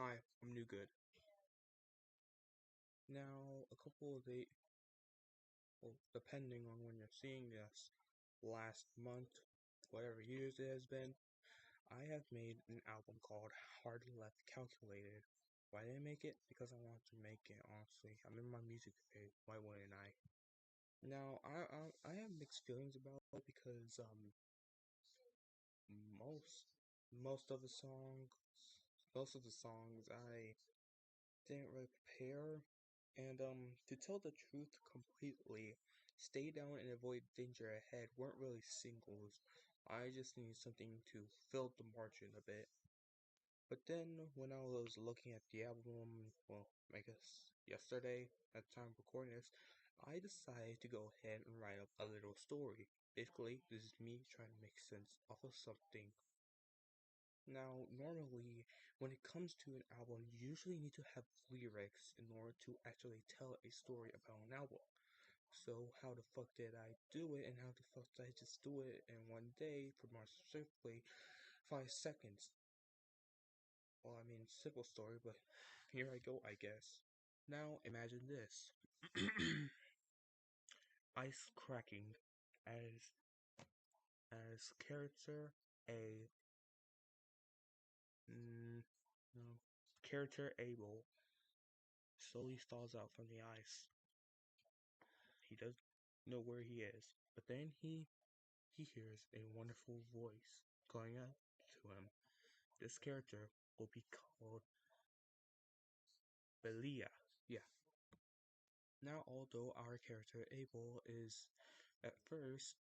Hi, I'm New Good. Now, a couple of days, well, depending on when you're seeing this, last month, whatever years it has been, I have made an album called Hard Left Calculated. Why did I make it? Because I wanted to make it, honestly. I'm in my music phase, why wouldn't I? Now, I have mixed feelings about it because, most, most of the songs, most of the songs I didn't really prepare. And to tell the truth completely, Stay Down and Avoid Danger Ahead weren't really singles. I just needed something to fill the margin a bit. But then when I was looking at the album, well, I guess yesterday, at the time of recording this, I decided to go ahead and write up a little story. Basically, this is me trying to make sense off of something. Now, normally, when it comes to an album, you usually need to have lyrics in order to actually tell a story about an album. So, how the fuck did I do it, and how the fuck did I just do it in one day, for more specifically, 5 seconds? Well, I mean, simple story, but here I go, I guess. Now, imagine this. Ice cracking as character A no character Abel slowly thaws out from the ice. He doesn't know where he is, but then he hears a wonderful voice calling out to him. This character will be called Belia. Yeah. Now, although our character Abel is at first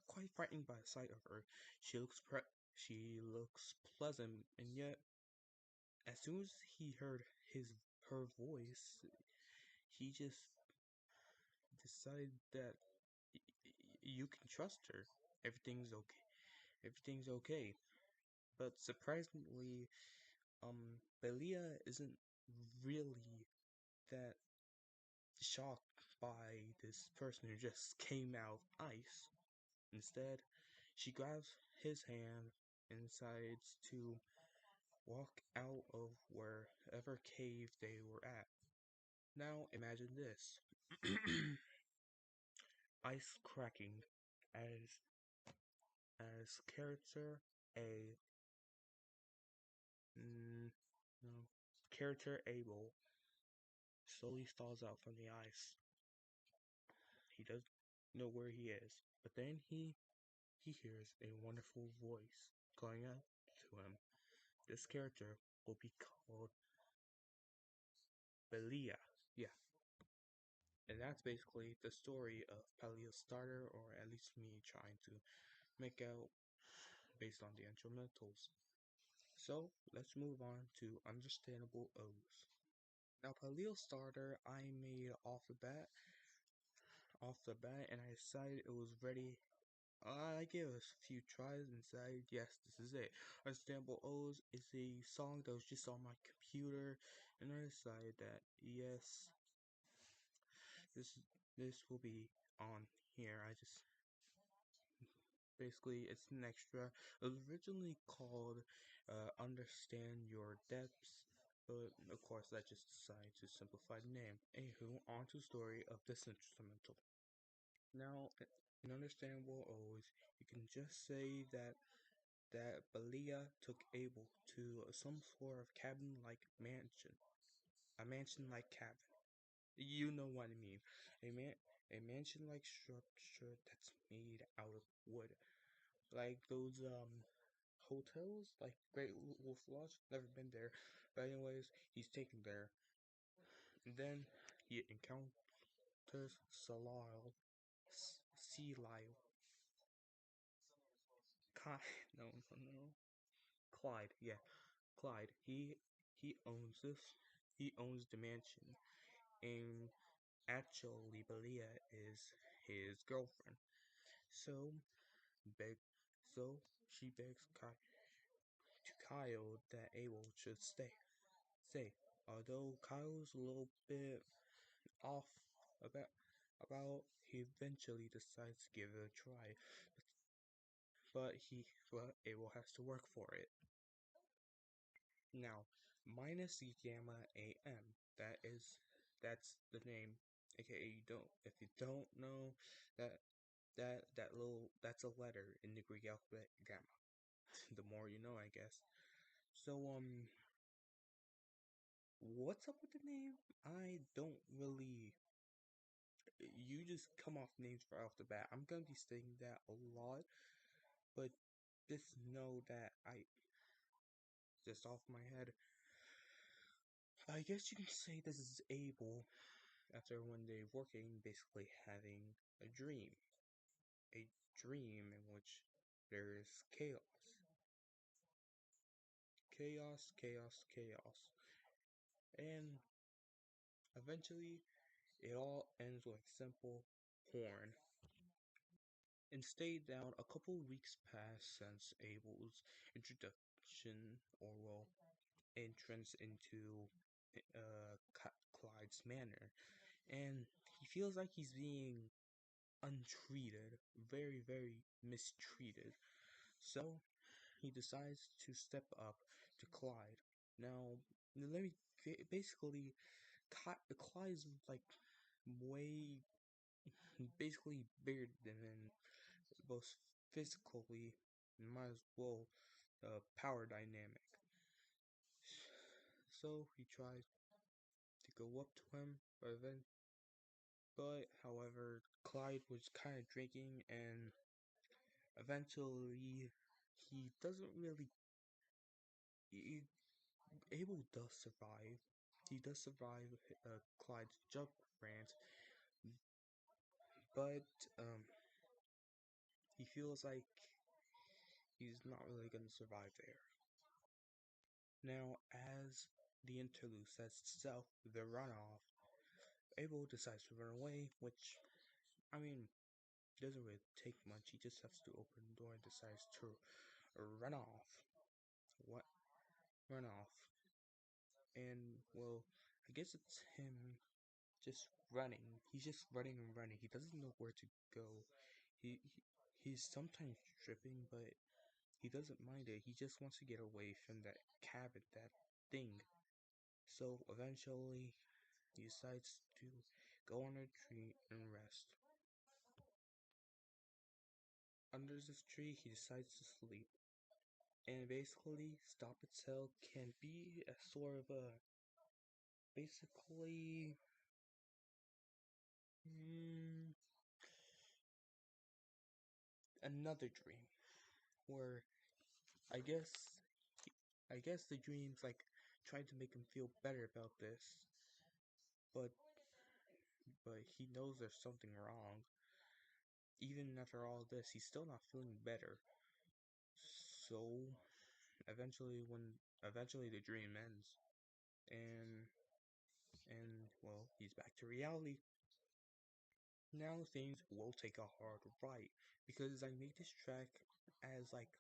quite frightened by the sight of her, she looks pleasant, and yet as soon as he heard her voice, he just decided that you can trust her. Everything's okay. Everything's okay. But surprisingly, Belia isn't really that shocked by this person who just came out of ice. Instead, she grabs his hand and decides to walk out of wherever cave they were at. Now imagine this. Ice cracking as character A no character Abel slowly thaws out from the ice. He doesn't know where he is, but then he hears a wonderful voice calling out to him. This character will be called Belia. Yeah. And that's basically the story of Pelia's starter, or at least me trying to make out based on the instrumentals. So let's move on to understandable O's. Now Pelia's starter I made off the bat, and I decided it was ready. I gave it a few tries and decided, yes, this is it. Understandable O's is a song that was just on my computer, and I decided that, yes, this this will be on here. I just basically it's an extra. It was originally called Understand Your Depths, but of course I just decided to simplify the name. Anywho, on to the story of this instrumental. Now, in Understandable O's, you can just say that Belia took Abel to some sort of cabin-like mansion. A mansion-like cabin. You know what I mean. A man a mansion-like structure that's made out of wood. Like those hotels, like Great Wolf Lodge. Never been there. But anyways, he's taken there. And then he encounters Sea Lyle. No, no, no. Clyde, yeah. Clyde. He owns this. He owns the mansion, and actually, Belia is his girlfriend. So beg, so she begs to Kyle that Abel should stay. Although Kyle's a little bit off about he eventually decides to give it a try, but Abel has to work for it. Now, minus the gamma AM. That's the name. AKA you don't if you don't know that that's a letter in the Greek alphabet, gamma. The more you know, I guess. So what's up with the name? I don't really. You just come off names right off the bat. I'm gonna be saying that a lot, but just know that I just off my head. I guess you can say this is Abel after one day of working, basically having a dream. A dream in which there is chaos. Chaos, chaos, chaos. And eventually, it all ends with a simple horn. And stayed down a couple weeks past since Abel's introduction, or well, entrance into Clyde's manor. And he feels like he's being untreated, very, very mistreated. So he decides to step up to Clyde. Now, let me basically, Clyde's like way basically bigger than him, both physically and might as well power dynamic. So he tries to go up to him, but however, Clyde was kind of drinking, and eventually he doesn't really. He, Abel does survive. He does survive Clyde's jump rant, but he feels like he's not really going to survive there. Now, as the interlude sets itself, the runoff, Abel decides to run away, which, I mean, doesn't really take much. He just has to open the door and decides to run off. What? Run off. And, well, I guess it's him just running. He's just running and running. He doesn't know where to go. He's sometimes tripping, but he doesn't mind it. He just wants to get away from that cabin, that thing. So eventually, he decides to go on a tree and rest. Under this tree, he decides to sleep. And basically, Stop Itself can be a sort of a basically mm, another dream where I guess I guess the dream's like trying to make him feel better about this, but he knows there's something wrong. Even after all this, he's still not feeling better. So eventually the dream ends, and well, he's back to reality. Now things will take a hard right because I made this track as like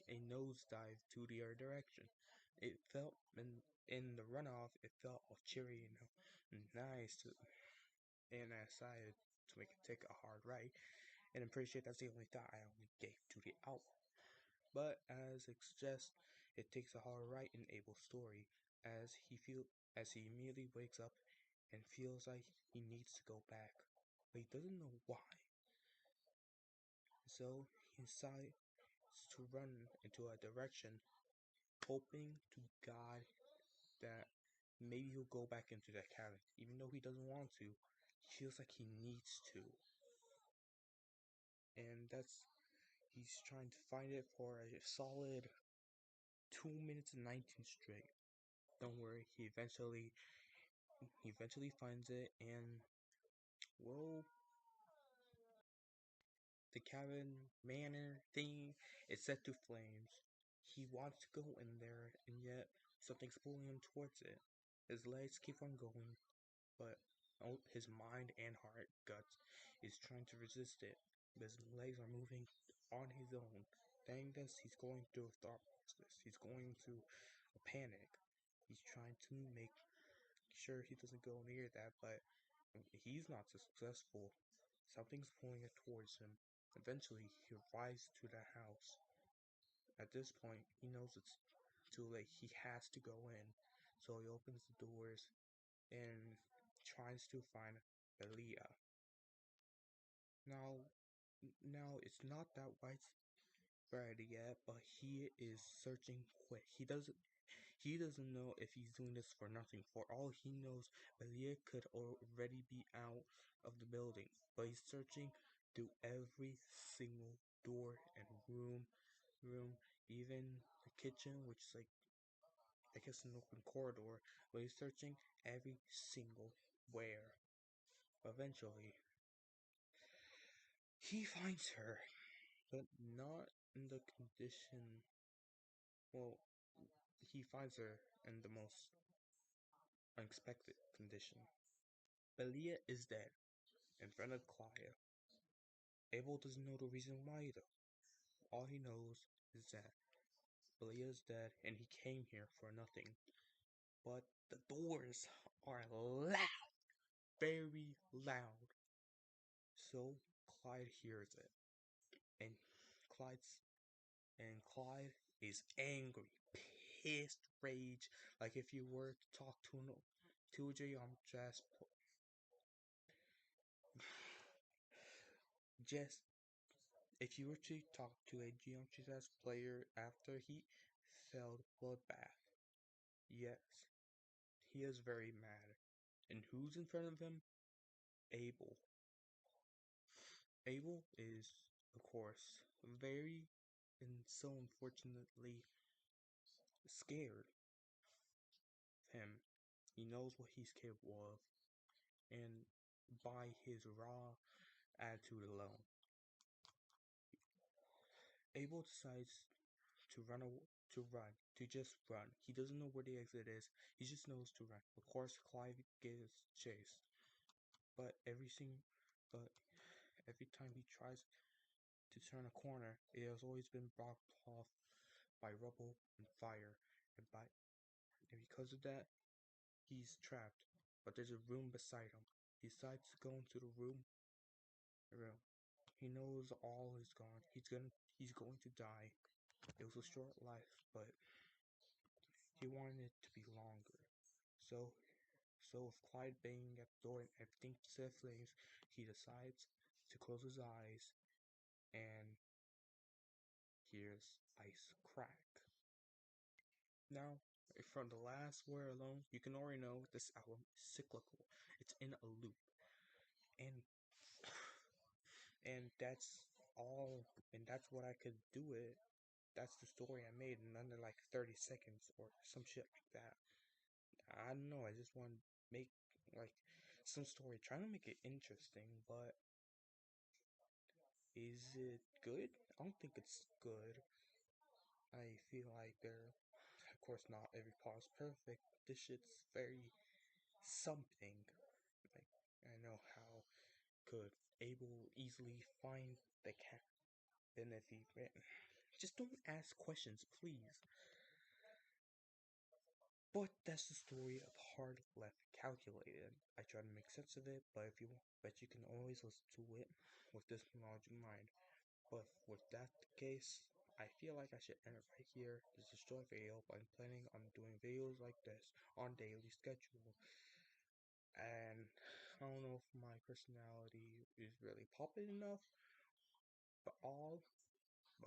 a nosedive to the other direction. It felt in the runoff, it felt all cheery and nice, and I decided to make it take a hard right. And I'm pretty sure that's the only thought I only gave to the album. But as it suggests, it takes a hard right in Abel's story as he immediately wakes up and feels like he needs to go back, but he doesn't know why. So he decides to run into a direction, hoping to God that maybe he'll go back into that cabin, even though he doesn't want to. He feels like he needs to, and he's trying to find it for a solid 2 minutes and 19 straight. Don't worry, he eventually finds it, and well, the cabin manor thing is set to flames. He wants to go in there, and yet something's pulling him towards it. His legs keep on going, but his mind and heart, guts, is trying to resist it. But his legs are moving on his own. Thank this, he's going through a thought process. He's going through a panic. He's trying to make sure he doesn't go near that, but he's not successful. Something's pulling it towards him. Eventually, he arrives to the house. At this point, he knows it's too late. He has to go in. So he opens the doors and tries to find Belia. Now, now it's not that widespread yet, but he is searching quick. He doesn't know if he's doing this for nothing. For all he knows, Belia could already be out of the building, but he's searching through every single door and room, even the kitchen, which is like I guess an open corridor, but he's searching every single where. Eventually, he finds her, but not in the condition. Well, he finds her in the most unexpected condition. Belia is dead in front of Clea. Abel doesn't know the reason why though. All he knows is that Belia is dead and he came here for nothing. But the doors are loud, very loud. So Clyde hears it, and Clyde's Clyde is angry, pissed, rage. Like if you were to talk to a just if you were to talk to a geometry chess player after he failed bloodbath, yes, he is very mad. And who's in front of him? Abel. Abel is, of course, very and so unfortunately scared of him. He knows what he's capable of, and by his raw attitude alone, Abel decides to to just run. He doesn't know where the exit is. He just knows to run. Of course, Clive gives chase, but but every time he tries to turn a corner, it has always been blocked off by rubble and fire, and because of that, he's trapped. But there's a room beside him. He decides to go into the room. He knows all is gone. He's going to die. It was a short life, but he wanted it to be longer. So so with Clyde banging at the door and everything set flames, he decides to close his eyes and hears ice crack. Now, from the last word alone, you can already know this album is cyclical. It's in a loop. And and that's all and that's what I could do it. That's the story I made in under like 30 seconds or some shit like that. I don't know, I just want to make like some story, trying to make it interesting, but is it good? I don't think it's good. I feel like of course, not every part is perfect. This shit's very something. Like, I know how could Abel easily find the cat. Then if he just don't ask questions, please. But that's the story of Hard Left Calculated. I try to make sense of it, but you can always listen to it with this knowledge in mind. But with that case, I feel like I should end it right here. This is Joy Video. I'm planning on doing videos like this on daily schedule. And I don't know if my personality is really popping enough, but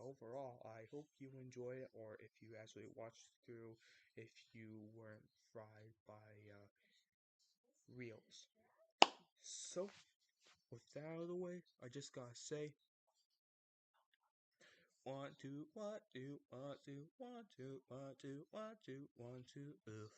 overall, I hope you enjoy it, or if you actually watched through, if you weren't fried by reels. So, with that out of the way, I just gotta say, one, two, one, two, one, two, one, two, one, two, one, two, one, two, ugh.